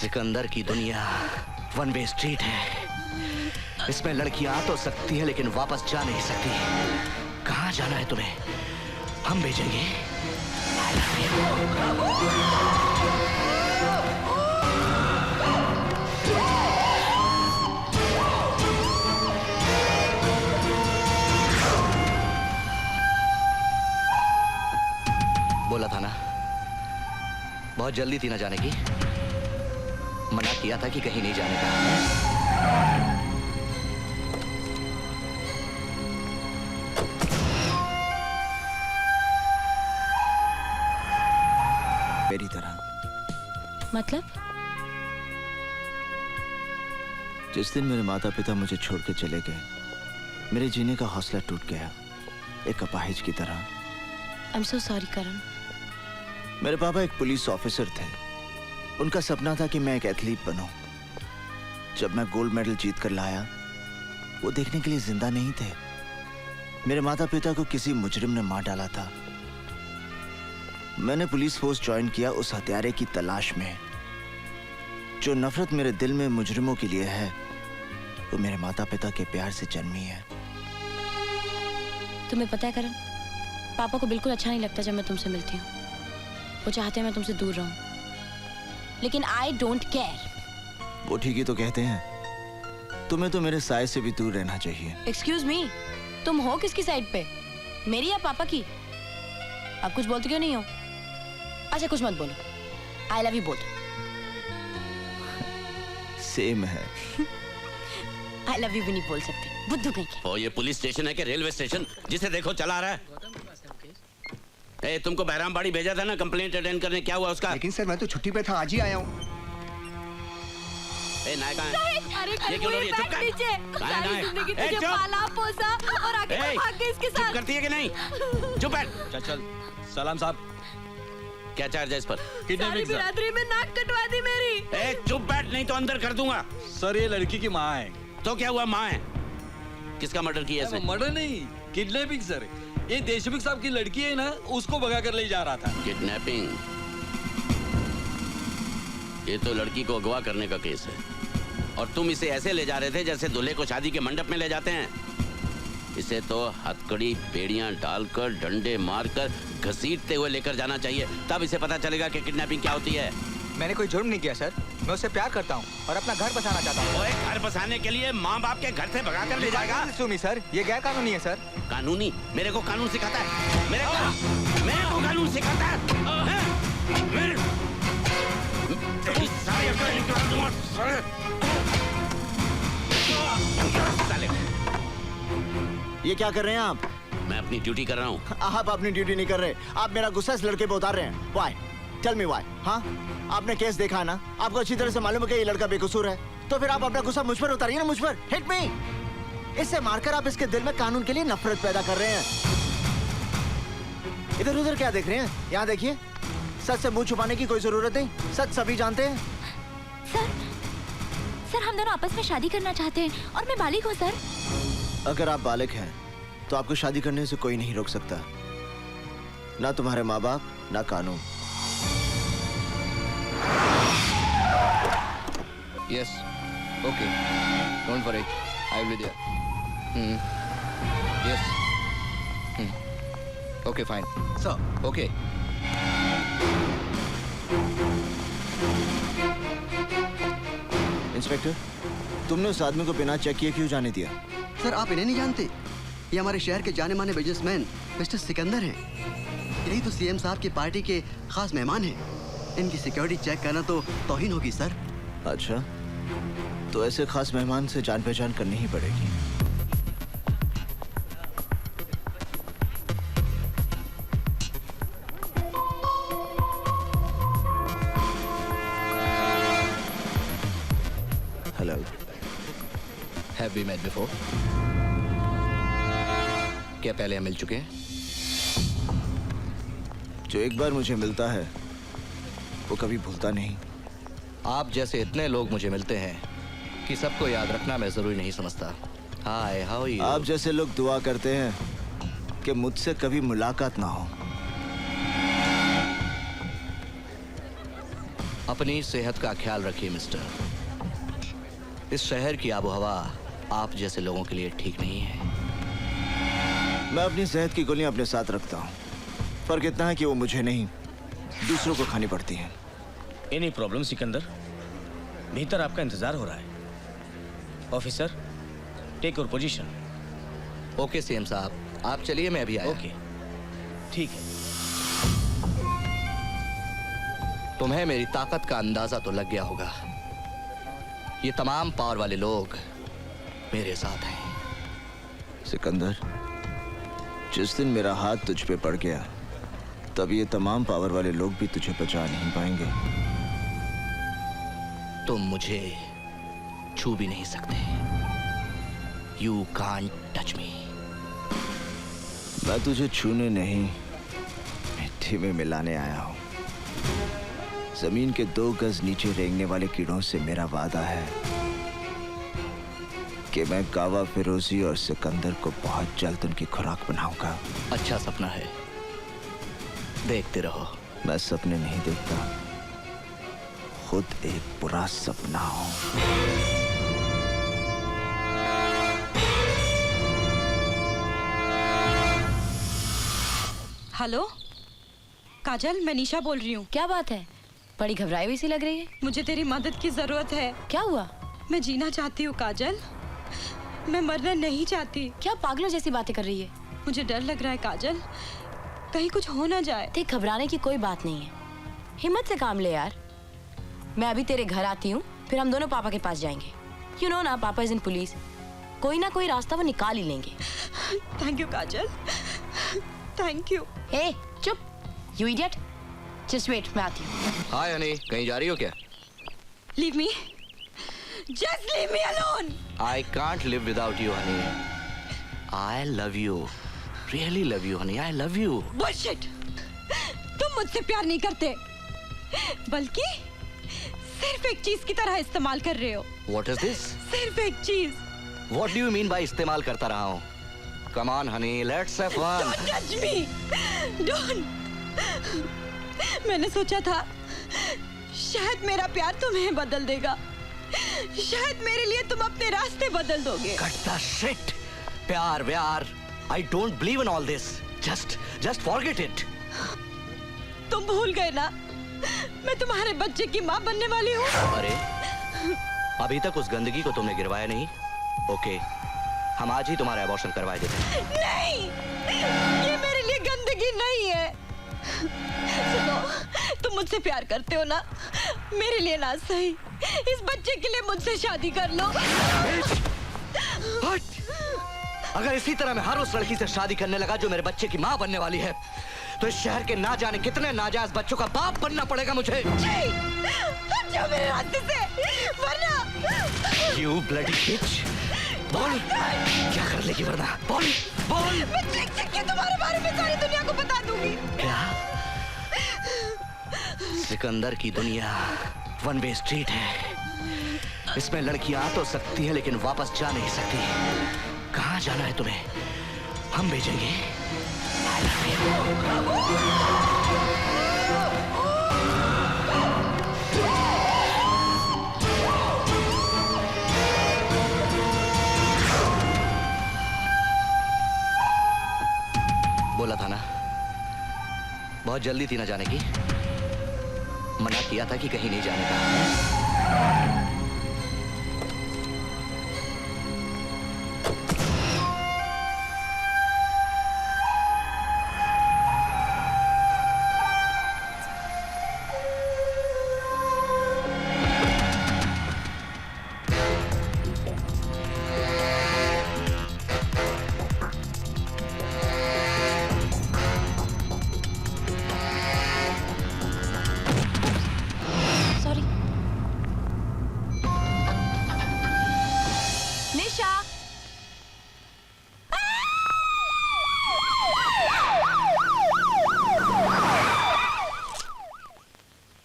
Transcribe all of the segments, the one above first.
सिकंदर की दुनिया one way street है। इसमें लड़कियां आ तो सकती है लेकिन वापस जा नहीं सकती। कहाँ जाना है तुम्हें? हम भेजेंगे। बोला था ना, बहुत जल्दी थी ना जाने की। मना किया था कि कहीं नहीं जाने का। मेरी तरह। मतलब? जिस दिन मेरे माता पिता मुझे छोड़ के चले गए, मेरे जीने का हौसला टूट गया, एक अपाहिज की तरह। I'm so sorry, करण। मेरे पापा एक पुलिस ऑफिसर थे। उनका सपना था कि मैं एक एथलीट बनूं। जब मैं गोल्ड मेडल जीत कर लाया, वो देखने के लिए जिंदा नहीं थे। मेरे माता पिता को किसी मुजरिम ने मार डाला था। मैंने पुलिस फोर्स ज्वाइन किया उस हत्यारे की तलाश में। जो नफरत मेरे दिल में मुजरिमों के लिए है, वो मेरे माता पिता के प्यार से जन्मी है। तुम्हें पता है करण, पापा को बिल्कुल अच्छा नहीं लगता जब मैं तुमसे मिलती हूँ। वो चाहते हैं मैं तुमसे दूर रहूं, लेकिन आई डोंट केयर। वो ठीक ही तो कहते हैं। तुम्हें तो मेरे साय से भी दूर रहना चाहिए। एक्सक्यूज मी, तुम हो किसकी साइड पे, मेरी या पापा की? आप कुछ बोलते क्यों नहीं हो? अच्छा कुछ मत बोलो, आई लव यू बोल। सेम है। आई लव यू भी नहीं बोल सकते, बुद्धू कहीं के। ओ, ये पुलिस स्टेशन है कि रेलवे स्टेशन? जिसे देखो चला रहा है। तुमको बहरामबाड़ी भेजा था ना कंप्लेंट अटेंड करने, क्या हुआ उसका? लेकिन सर मैं तो छुट्टी पे था, आज ही आया हूँ। नायक कहाँ है? अरे ये क्यों लड़ी? चुप कर। सारी जिंदगी तुझे पाला पोसा और आगे भाग गई इसके साथ। चुप करती है कि नहीं? चुप बैठ। चल सलाम साहब। क्या चार्ज है इस पर? सारी बिरादरी में नाक कटवा दी मेरी। चुप बैठ, नहीं तो अंदर कर दूंगा। सर ये लड़की की माँ है। तो क्या हुआ? माँ है? किसका मर्डर किया इसने? मर्डर नहीं, किडनैपिंग सर। ये देशमुख साहब की लड़की है ना, उसको भगा कर ले जा रहा था। किडनैपिंग? ये तो लड़की को अगवा करने का केस है, और तुम इसे ऐसे ले जा रहे थे जैसे दूल्हे को शादी के मंडप में ले जाते हैं। इसे तो हथकड़ी बेड़ियां डालकर, डंडे मारकर, घसीटते हुए लेकर जाना चाहिए, तब इसे पता चलेगा कि किडनैपिंग क्या होती है। मैंने कोई जुर्म नहीं किया सर, मैं उससे प्यार करता हूँ और अपना घर बसाना चाहता हूँ। ओए, घर बसाने के लिए माँ बाप के घर से भगा कर ले जाएगा? सुनी सर, ये गैर कानूनी है सर। कानूनी? मेरे को कानून सिखाता है? मेरे को कानून सिखाता है? तेरी सारी अकल निकाल दूंगा साले। ये क्या कर रहे हैं आप? मैं अपनी ड्यूटी कर रहा हूँ। आप अपनी ड्यूटी नहीं कर रहे, आप मेरा गुस्सा इस लड़के पे उतार रहे हैं। Why? Tell me why? हाँ, आपने केस देखा है ना, आपको अच्छी तरह से मालूम है कि ये लड़का बेकसूर है, तो फिर आप अपना गुस्सा मुझ पर उतारिए ना, मुझ पर। Hit me. इससे मारकर आप इसके दिल में कानून के लिए नफरत पैदा कर रहे हैं। इधर उधर क्या देख रहे हैं? यहाँ देखिए, सच से मुंह छुपाने की कोई जरूरत नहीं, सच सभी जानते हैं। सर हम दोनों आपस में शादी करना चाहते हैं और मैं बालिग हूँ सर। अगर आप बालिग हैं तो आपको शादी करने से कोई नहीं रोक सकता, ना तुम्हारे माँ बाप, ना कानून। Yes. Okay. Don't worry. I will be there. Yes. Okay, fine. Sir. Okay. Inspector, तुमने उस आदमी को बिना चेक किए क्यों जाने दिया? सर आप इन्हें नहीं जानते? ये हमारे शहर के जाने माने बिजनेसमैन मिस्टर सिकंदर हैं। यही तो सीएम साहब की पार्टी के खास मेहमान हैं। इनकी सिक्योरिटी चेक करना तो तौहीन होगी सर। अच्छा, तो ऐसे खास मेहमान से जान पहचान करनी ही पड़ेगी। Hello. Have we met before? क्या पहले हम मिल चुके हैं? जो एक बार मुझे मिलता है वो कभी भूलता नहीं। आप जैसे इतने लोग मुझे मिलते हैं कि सबको याद रखना मैं जरूरी नहीं समझता। हाय, हाउ आर यू? आप जैसे लोग दुआ करते हैं कि मुझसे कभी मुलाकात ना हो। अपनी सेहत का ख्याल रखिए मिस्टर। इस शहर की आबोहवा आप जैसे लोगों के लिए ठीक नहीं है। मैं अपनी सेहत की गोलियां अपने साथ रखता हूँ। फर्क इतना है कि वो मुझे नहीं, दूसरों को खानी पड़ती हैं। Any problem Sikandar? भीतर आपका इंतजार हो रहा है। Officer, take your position. Okay CM साहब, आप चलिए, मैं अभी आया। ओके, ठीक है। तुम्हें मेरी ताकत का अंदाजा तो लग गया होगा। ये तमाम पावर वाले लोग मेरे साथ हैं। सिकंदर, जिस दिन मेरा हाथ तुझ पे पड़ गया, तब ये तमाम पावर वाले लोग भी तुझे बचा नहीं पाएंगे। तुम मुझे छू भी नहीं सकते। You can't touch me. मैं तुझे छूने नहीं, मिट्टी में मिलाने आया हूं। जमीन के 2 गज नीचे रेंगने वाले कीड़ों से मेरा वादा है कि मैं कावा फिरोजी और सिकंदर को बहुत जल्द उनकी खुराक बनाऊंगा। अच्छा सपना है, देखते रहो। मैं सपने नहीं देखता, खुद एक बुरा सपना हूं। हेलो काजल, मैं निशा बोल रही हूँ। क्या बात है? बड़ी घबराई हुई सी लग रही है। मुझे तेरी मदद की जरूरत है। क्या हुआ? मैं जीना चाहती हूँ काजल, मैं मरना नहीं चाहती। क्या पागलों जैसी बातें कर रही है? मुझे डर लग रहा है काजल, कहीं कुछ हो ना जाए। देख, घबराने की कोई बात नहीं है। हिम्मत से काम ले यार। मैं अभी तेरे घर आती हूँ, फिर हम दोनों पापा के पास जाएंगे। यू नो ना, पापा इज इन पुलिस। कोई ना कोई रास्ता वो निकाल ही लेंगे। Thank you Kajal, thank you. ए चुप, यू इडियट। जस्ट वेट, मैं आती हूँ। हाय हनी, कहीं जा रही हो क्या? Leave me, just leave me alone. I can't live without you Honey. I love you, really love you Honey, I love you. Bullshit, तुम मुझसे प्यार नहीं करते, बल्कि सिर्फ एक चीज की तरह इस्तेमाल कर रहे हो। What is this? सिर्फ एक चीज। What do you mean by इस्तेमाल करता रहा हूँ? Come on honey, let's have fun. Don't touch me, don't. मैंने सोचा था शायद मेरा प्यार तुम्हें बदल देगा, शायद मेरे लिए तुम अपने रास्ते बदल दोगे। Cut the shit. प्यार व्यार, I don't believe in all this. Just forget it. तुम भूल गए ना, मैं तुम्हारे बच्चे की माँ बनने वाली हूँ। अरे, अभी तक उस गंदगी को तुमने गिरवाया नहीं? ओके, हम आज ही तुम्हारा अबॉर्शन करवाए देते हैं। नहीं, ये मेरे लिए गंदगी नहीं है। सुनो, तुम मुझसे प्यार करते हो ना, मेरे लिए ना सही, इस बच्चे के लिए मुझसे शादी कर लो। हट! अगर इसी तरह मैं हर उस लड़की से शादी करने लगा जो मेरे बच्चे की माँ बनने वाली है, तो इस शहर के ना जाने कितने नाजायज बच्चों का बाप बनना पड़ेगा मुझे। हट जाओ मेरे रास्ते से, वरना। You bloody bitch! बोल, क्या कर लेगी वरना? बोल! मैं चिक के तुम्हारे बारे में सारी दुनिया को बता दूंगी। क्या? सिकंदर की दुनिया वन वे स्ट्रीट है। इसमें लड़कियां आ तो सकती है लेकिन वापस जा नहीं सकती। कहाँ जाना है तुम्हें? हम भेजेंगे। I love you. बोला था ना, बहुत जल्दी थी ना जाने की। मना किया था कि कहीं नहीं जाने का।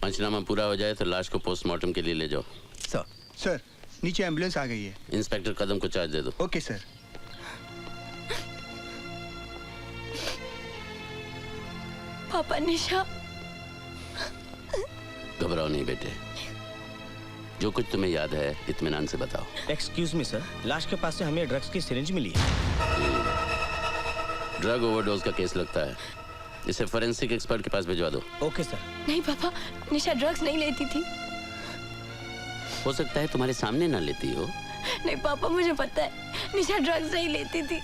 पंचनामा पूरा हो जाए तो लाश को पोस्टमार्टम के लिए ले जाओ। सर, नीचे एम्बुलेंस आ गई है। इंस्पेक्टर कदम को चार्ज दे दो। Okay sir. पापा, निशा घबराओ नहीं बेटे, जो कुछ तुम्हें याद है इत्मीनान से बताओ। एक्सक्यूज मी सर, लाश के पास से हमें ड्रग्स की सिरिंज मिली है। ड्रग ओवरडोज का केस लगता है, इसे फोरेंसिक एक्सपर्ट के पास भिजवा दो। Okay sir. नहीं पापा, निशा ड्रग्स नहीं लेती थी। हो सकता है तुम्हारे सामने ना लेती हो। नहीं पापा, मुझे पता है निशा ड्रग्स नहीं लेती थी।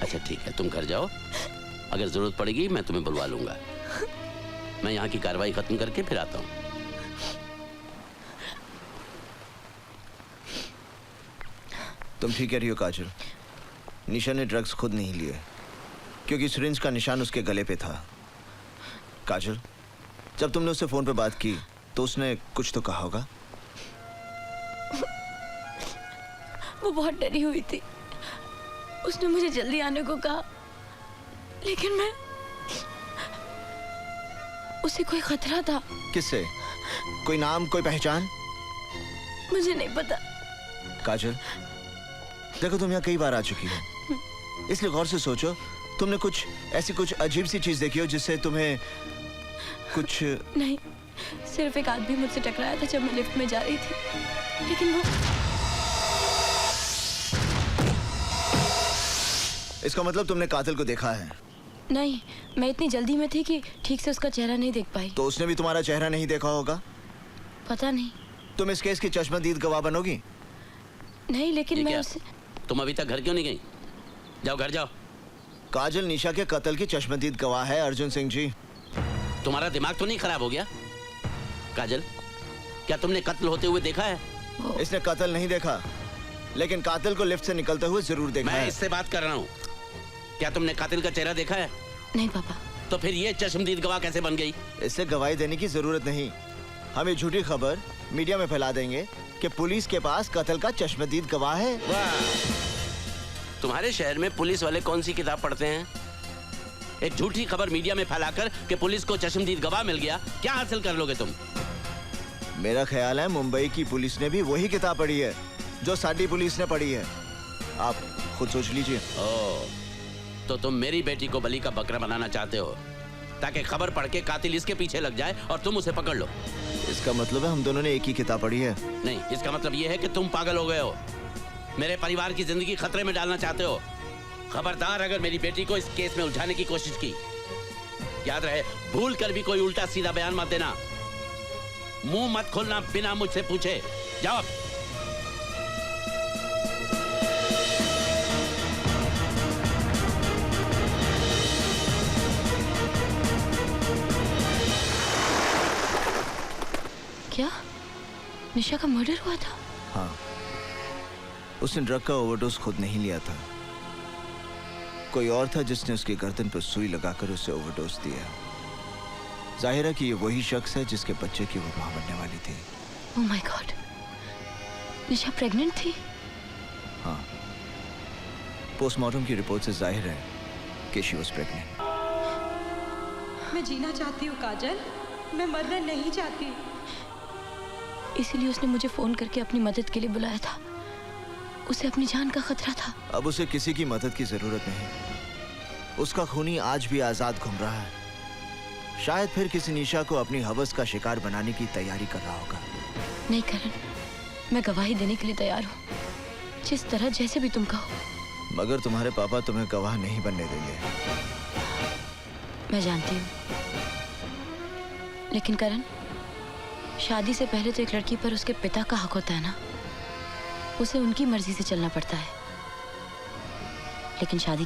अच्छा ठीक है, तुम घर जाओ, अगर जरूरत पड़ेगी मैं तुम्हें बुलवा लूंगा। मैं यहाँ की कार्रवाई खत्म करके फिर आता हूँ। तुम ठीक कह रही हो काजल, निशा ने ड्रग्स खुद नहीं लिए क्योंकि सिरिंज का निशान उसके गले पे था। काजल, जब तुमने उससे फोन पे बात की तो उसने कुछ तो कहा होगा। वो बहुत डरी हुई थी, उसने मुझे जल्दी आने को कहा, लेकिन मैं उसे कोई खतरा था। किससे? कोई नाम, कोई पहचान? मुझे नहीं पता। काजल देखो, तुम यहाँ कई बार आ चुकी हो, इसलिए गौर से सोचो, तुमने कुछ ऐसी अजीब सी चीज देखी हो जिससे तुम्हें कुछ। नहीं, सिर्फ एक आदमी मुझसे टकराया था जब मैं लिफ्ट में जा रही थी, लेकिन वो। इसका मतलब तुमने कातिल को देखा है? नहीं, मैं इतनी जल्दी में थी कि ठीक से उसका चेहरा नहीं देख पाई। तो उसने भी तुम्हारा चेहरा नहीं देखा होगा? पता नहीं। तुम इस केस की चश्मदीद गवाह बनोगी? नहीं, लेकिन मैं उसे। तुम अभी तक घर क्यों नहीं गई? जाओ घर जाओ। काजल निशा के कत्ल की चश्मदीद गवाह है अर्जुन सिंह जी। तुम्हारा दिमाग तो नहीं खराब हो गया? काजल, क्या तुमने कत्ल होते हुए देखा है? इसने कत्ल नहीं देखा, लेकिन कातिल को लिफ्ट से निकलते हुए जरूर देखा है। मैं इससे बात कर रहा हूँ, क्या तुमने कातिल का चेहरा देखा है? नहीं पापा। तो फिर ये चश्मदीद गवाह कैसे बन गई? इससे गवाही देने की जरूरत नहीं, हम ये झूठी खबर मीडिया में फैला देंगे कि पुलिस के पास कत्ल का चश्मदीद गवाह है। वाह! तुम्हारे शहर में पुलिस वाले कौन सी किताब पढ़ते हैं? एक झूठी खबर मीडिया में फैलाकर कि पुलिस को चश्मदीद गवाह मिल गया, क्या हासिल कर लोगे तुम? मेरा ख्याल है मुंबई की पुलिस ने भी वही किताब पढ़ी है जो साडी पुलिस ने पढ़ी है। आप खुद सोच लीजिए। ओह, तो तुम मेरी बेटी को बलि का बकरा बनाना चाहते हो ताकि खबर पढ़ के कातिल इसके पीछे लग जाए और तुम उसे पकड़ लो। इसका मतलब है हम दोनों ने एक ही किताब पढ़ी है? नहीं, इसका मतलब ये है कि तुम पागल हो गए हो, मेरे परिवार की जिंदगी खतरे में डालना चाहते हो। खबरदार अगर मेरी बेटी को इस केस में उलझाने की कोशिश की, याद रहे भूल कर भी कोई उल्टा सीधा बयान मत देना, मुंह मत खोलना बिना मुझसे पूछे। जाओ। क्या निशा का मर्डर हुआ था? हाँ, उसने ड्रग का ओवरडोज खुद नहीं लिया था, कोई और था जिसने उसकी गर्दन पर सुई लगाकर उसे ओवरडोज दिया। जाहिर है कि ये वही शख्स है जिसके बच्चे की वो मां बनने वाली थी। Oh my God, Nisha pregnant थी? हाँ, पोस्टमार्टम की रिपोर्ट से जाहिर है कि शी वाज प्रेग्नेंट। मैं जीना चाहती हूँ काजल, मैं मरना नहीं चाहती। इसीलिए उसने मुझे फोन करके अपनी मदद के लिए बुलाया था, उसे अपनी जान का खतरा था। अब उसे किसी की मदद की जरूरत नहीं, उसका खूनी आज भी आजाद घूम रहा है। शायद फिर किसी निशा को अपनी हवस का शिकार बनाने की तैयारी कर रहा होगा। नहीं करण, मैं गवाही देने के लिए तैयार हूँ, जिस तरह जैसे भी तुम कहो। मगर तुम्हारे पापा तुम्हें गवाह नहीं बनने देंगे। मैं जानती हूँ, लेकिन करण, शादी से पहले तो एक लड़की पर उसके पिता का हक होता है ना, उसे उनकी मर्जी से चलना पड़ता है। लेकिन शादी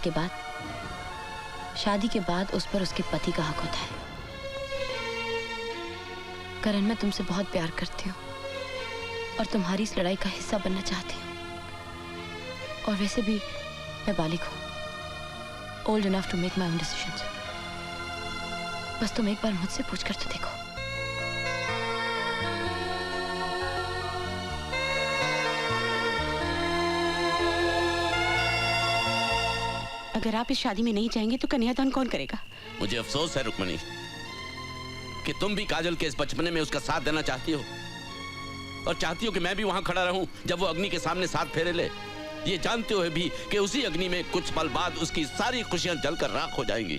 के बाद उस पर उसके पति का हक होता है। करण, मैं तुमसे बहुत प्यार करती हूँ और तुम्हारी इस लड़ाई का हिस्सा बनना चाहती हूँ। और वैसे भी मैं बालिग हूँ, old enough to make my own decisions. बस तुम एक बार मुझसे पूछकर तो देखो। अगर आप इस शादी में नहीं जाएंगे तो कन्यादान कौन करेगा? मुझे अफसोस है रुक्मणी कि तुम भी काजल के इस बचपने में उसका साथ देना चाहती हो, और चाहती हो कि मैं भी वहां खड़ा रहूं जब वो अग्नि के सामने 7 फेरे ले, ये जानते हुए भी कि उसी अग्नि में कुछ पल बाद उसकी सारी खुशियां जलकर राख हो जाएंगी।